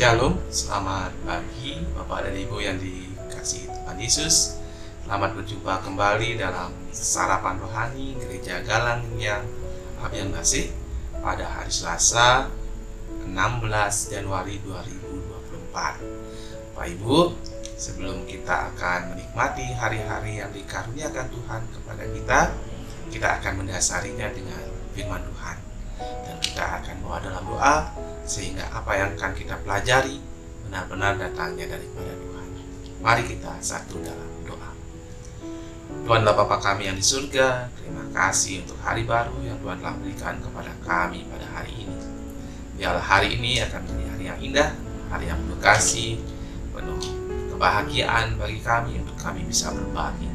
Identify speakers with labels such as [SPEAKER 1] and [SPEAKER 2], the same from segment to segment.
[SPEAKER 1] Shalom, selamat pagi Bapak dan Ibu yang dikasihi Tuhan Yesus. Selamat berjumpa kembali dalam Sarapan Rohani Gereja Galang yang Abian Basih pada hari Selasa 16 Januari 2024. Bapak Ibu, sebelum kita akan menikmati hari-hari yang dikaruniakan Tuhan kepada kita akan mendasarinya dengan firman Tuhan. Dan kita akan bawa dalam doa sehingga apa yang akan kita pelajari benar-benar datangnya daripada Tuhan. Mari kita satu dalam doa. Tuhan Bapa kami yang di surga, terima kasih untuk hari baru yang Tuhan telah berikan kepada kami pada hari ini. Biarlah hari ini akan menjadi hari yang indah, hari yang penuh kasih, penuh kebahagiaan bagi kami untuk kami bisa berbagi.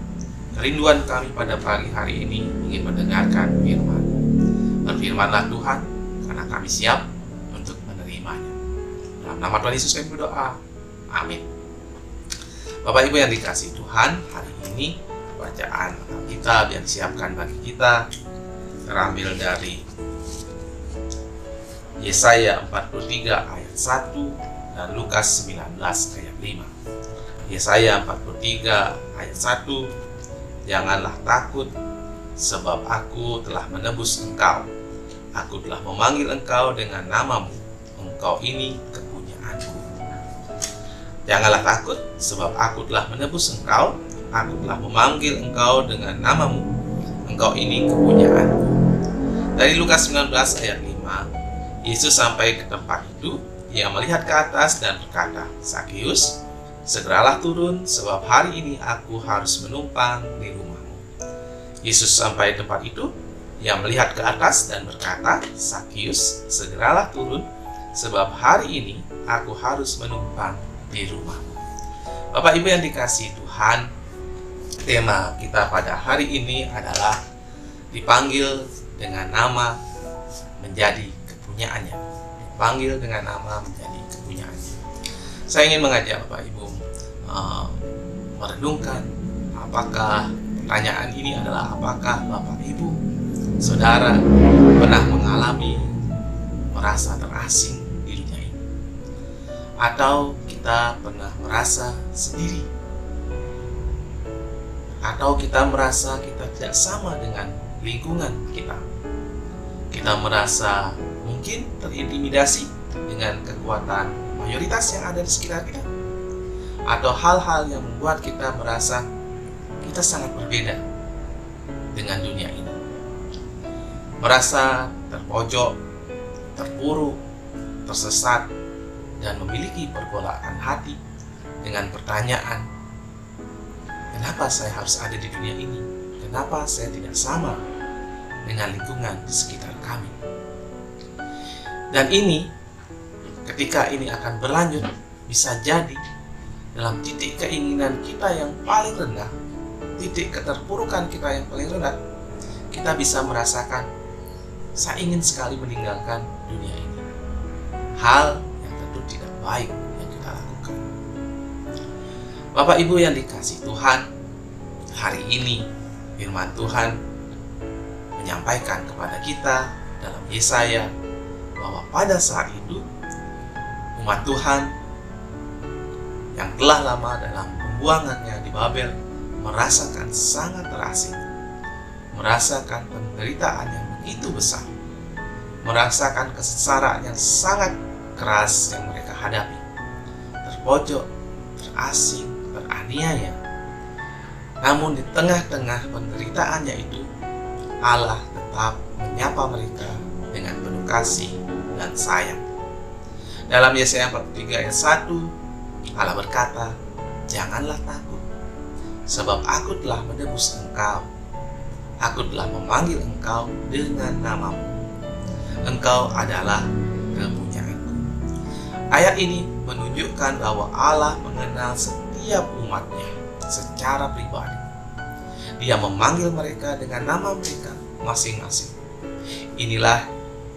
[SPEAKER 1] Kerinduan kami pada pagi hari ini ingin mendengarkan firman. Berfirmanlah Tuhan, karena kami siap untuk menerimanya. Dalam nama Tuhan Yesus kami berdoa. Amin. Bapak Ibu yang dikasihi Tuhan, hari ini bacaan Alkitab yang disiapkan bagi kita terambil dari Yesaya 43 ayat 1 dan Lukas 19 ayat 5. Yesaya 43 ayat 1, janganlah takut, sebab aku telah menebus engkau. Aku telah memanggil engkau dengan namamu. Engkau ini kepunyaanku. Janganlah takut, sebab aku telah menebus engkau. Aku telah memanggil engkau dengan namamu. Engkau ini kepunyaanku. Dari Lukas 19 ayat 5, Yesus sampai ke tempat itu. Ia melihat ke atas dan berkata, Sakeus, segeralah turun, sebab hari ini aku harus menumpang di rumahmu. Yesus sampai tempat itu, ia melihat ke atas dan berkata, Sakeus, segeralah turun, sebab hari ini aku harus menumpang di rumahmu. Bapak Ibu yang dikasihi Tuhan, tema kita pada hari ini adalah dipanggil dengan nama menjadi kepunyaannya. Dipanggil dengan nama menjadi kepunyaannya. Saya ingin mengajak Bapak Ibu merenungkan apakah pertanyaan ini adalah apakah Bapak Ibu Saudara pernah mengalami merasa terasing di dunia ini, atau kita pernah merasa sendiri, atau kita merasa kita tidak sama dengan lingkungan kita merasa mungkin terintimidasi dengan kekuatan mayoritas yang ada di sekitar kita, atau hal-hal yang membuat kita merasa kita sangat berbeda dengan dunia ini, merasa terpojok, terpuruk, tersesat, dan memiliki pergolakan hati dengan pertanyaan, kenapa saya harus ada di dunia ini? Kenapa saya tidak sama dengan lingkungan di sekitar kami? Dan ini, ketika ini akan berlanjut, bisa jadi dalam titik keinginan kita yang paling rendah, titik keterpurukan kita yang paling rendah, kita bisa merasakan, saya ingin sekali meninggalkan dunia ini. Hal yang tentu tidak baik yang kita lakukan. Bapak Ibu yang dikasihi Tuhan, hari ini firman Tuhan menyampaikan kepada kita dalam Yesaya bahwa pada saat itu umat Tuhan yang telah lama dalam pembuangannya di Babel merasakan sangat terasing, merasakan penderitaan yang begitu besar, merasakan kesengsaraan yang sangat keras yang mereka hadapi, terpojok, terasing, teraniaya. Namun di tengah-tengah penderitaannya itu, Allah tetap menyapa mereka dengan penuh kasih dan sayang. Dalam Yesaya 43 ayat 1, Allah berkata, janganlah takut, sebab aku telah menebus engkau. Aku telah memanggil engkau dengan namamu. Engkau adalah kepunyaanku. Ayat ini menunjukkan bahwa Allah mengenal setiap umatnya secara pribadi. Dia memanggil mereka dengan nama mereka masing-masing. Inilah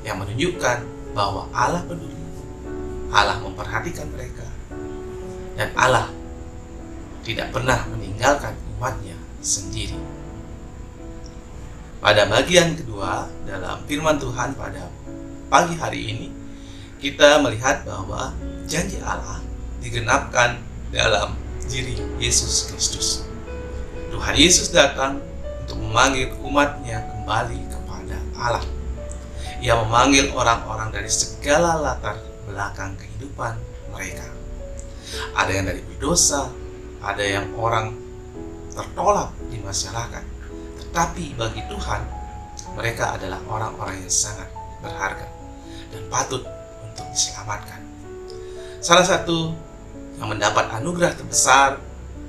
[SPEAKER 1] yang menunjukkan bahwa Allah peduli. Allah memperhatikan mereka. Dan Allah tidak pernah meninggalkan umatnya sendiri. Pada bagian kedua dalam firman Tuhan pada pagi hari ini, kita melihat bahwa janji Allah digenapkan dalam diri Yesus Kristus. Tuhan Yesus datang untuk memanggil umatnya kembali kepada Allah. Ia memanggil orang-orang dari segala latar belakang kehidupan mereka. Ada yang dari berdosa, ada yang orang tertolak di masyarakat. Tetapi bagi Tuhan, mereka adalah orang-orang yang sangat berharga dan patut untuk diselamatkan. Salah satu yang mendapat anugerah terbesar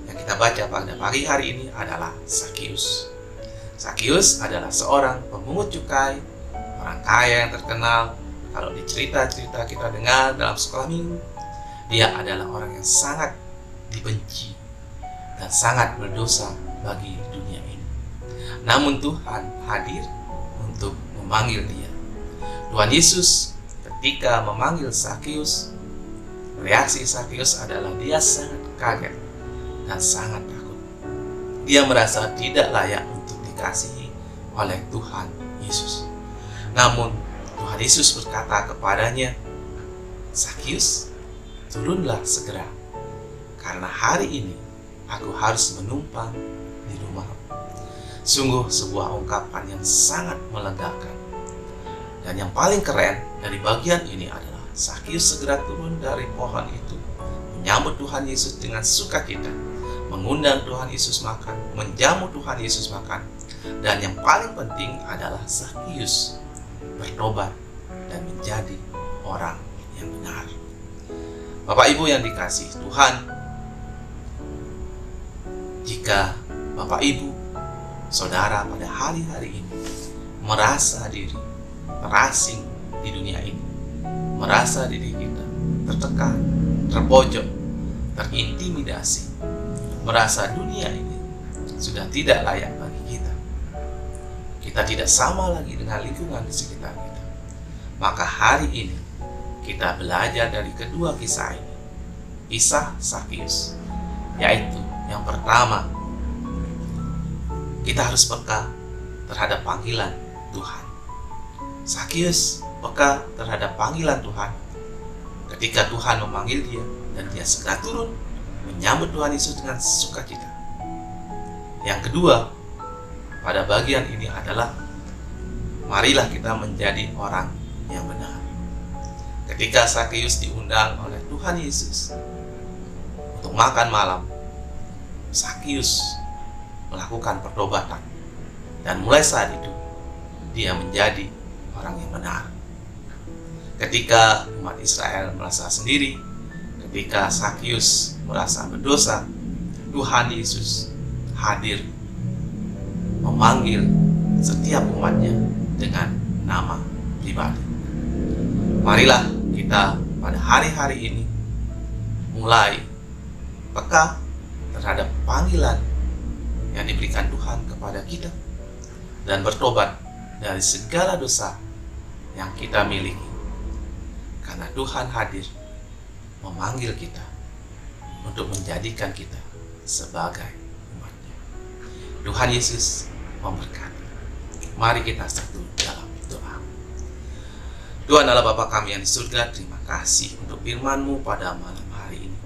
[SPEAKER 1] yang kita baca pada pagi hari ini adalah Zakius. Zakius adalah seorang pemungut cukai, orang kaya yang terkenal. Kalau di cerita-cerita kita dengar dalam sekolah minggu, dia adalah orang yang sangat dibenci dan sangat berdosa bagi dunia ini. Namun Tuhan hadir untuk memanggil dia. Tuhan Yesus ketika memanggil Zakius, reaksi Zakius adalah dia sangat kaget dan sangat takut. Dia merasa tidak layak untuk dikasihi oleh Tuhan Yesus. Namun Tuhan Yesus berkata kepadanya, "Zakius, turunlah segera, karena hari ini aku harus menumpang di rumahmu." Sungguh sebuah ungkapan yang sangat melegakan. Dan yang paling keren dari bagian ini adalah Zakius segera turun dari pohon itu, menyambut Tuhan Yesus dengan sukacita, mengundang Tuhan Yesus makan, menjamu Tuhan Yesus makan. Dan yang paling penting adalah Zakius bertobat dan menjadi orang yang benar. Bapak Ibu yang dikasihi Tuhan, jika Bapak Ibu, saudara pada hari-hari ini merasa diri terasing di dunia ini, merasa diri kita tertekan, terpojok, terintimidasi, merasa dunia ini sudah tidak layak bagi kita, kita tidak sama lagi dengan lingkungan di sekitar kita, maka hari ini kita belajar dari kedua kisah ini, kisah Zakius, yaitu yang pertama, kita harus peka terhadap panggilan Tuhan. Zakius peka terhadap panggilan Tuhan ketika Tuhan memanggil dia, dan dia segera turun menyambut Tuhan Yesus dengan sukacita. Yang kedua, pada bagian ini adalah marilah kita menjadi orang yang benar. Ketika Zakius diundang oleh Tuhan Yesus untuk makan malam, Zakius melakukan pertobatan, dan mulai saat itu dia menjadi orang yang benar. Ketika umat Israel merasa sendiri, ketika Zakius merasa berdosa, Tuhan Yesus hadir memanggil setiap umatnya dengan nama pribadi. Marilah kita pada hari-hari ini mulai peka terhadap panggilan yang diberikan Tuhan kepada kita dan bertobat dari segala dosa yang kita miliki, karena Tuhan hadir memanggil kita untuk menjadikan kita sebagai umatnya. Tuhan Yesus memberkati. Mari kita satu dalam doa. Tuhan Allah Bapa kami yang di surga, terima kasih untuk firman-Mu pada malam hari ini.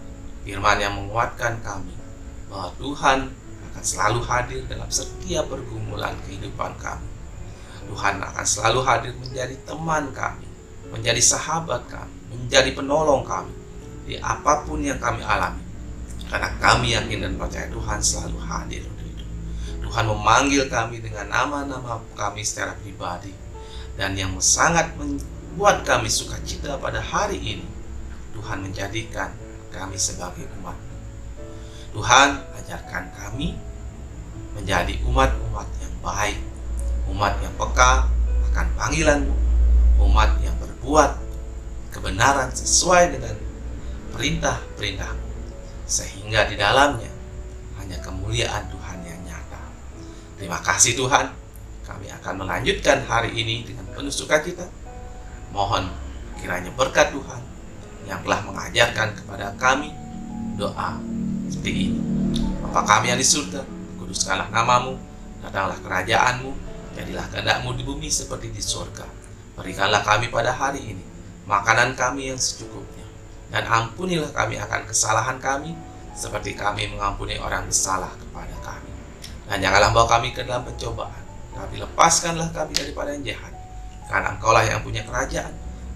[SPEAKER 1] Firman yang menguatkan kami bahwa Tuhan akan selalu hadir dalam setiap pergumulan kehidupan kami. Tuhan akan selalu hadir menjadi teman kami, menjadi sahabat kami, menjadi penolong kami di apapun yang kami alami. Karena kami yakin dan percaya Tuhan selalu hadir untuk itu. Tuhan memanggil kami dengan nama-nama kami secara pribadi, dan yang sangat membuat kami sukacita pada hari ini, Tuhan menjadikan kami sebagai umat. Tuhan ajarkan kami menjadi umat-umat yang baik, umat yang peka akan panggilan-Mu, umat yang berbuat kebenaran sesuai dengan perintah-perintah-Mu, sehingga di dalamnya hanya kemuliaan Tuhan yang nyata. Terima kasih Tuhan, kami akan melanjutkan hari ini dengan penuh sukacita. Mohon kiranya berkat Tuhan yang telah mengajarkan kepada kami doa seperti ini. Bapa kami yang di surga, kuduskanlah nama-Mu, datanglah kerajaan-Mu, jadilah kehendak-Mu di bumi seperti di surga. Berikanlah kami pada hari ini makanan kami yang secukupnya,
[SPEAKER 2] Dan ampunilah kami akan kesalahan kami, seperti kami mengampuni orang bersalah kepada kami. Dan janganlah bawa kami ke dalam pencobaan, tapi lepaskanlah kami daripada yang jahat. Karena Engkaulah yang punya kerajaan,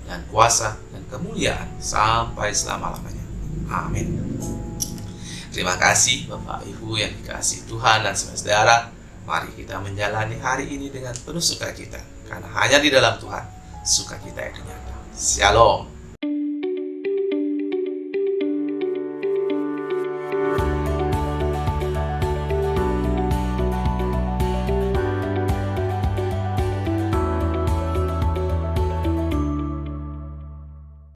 [SPEAKER 2] dan kuasa, dan kemuliaan sampai selama-lamanya. Amin. Terima kasih Bapak Ibu yang dikasihi Tuhan dan saudara. Mari kita menjalani hari ini dengan penuh sukacita, karena hanya di dalam Tuhan sukacita itu nyata. Shalom.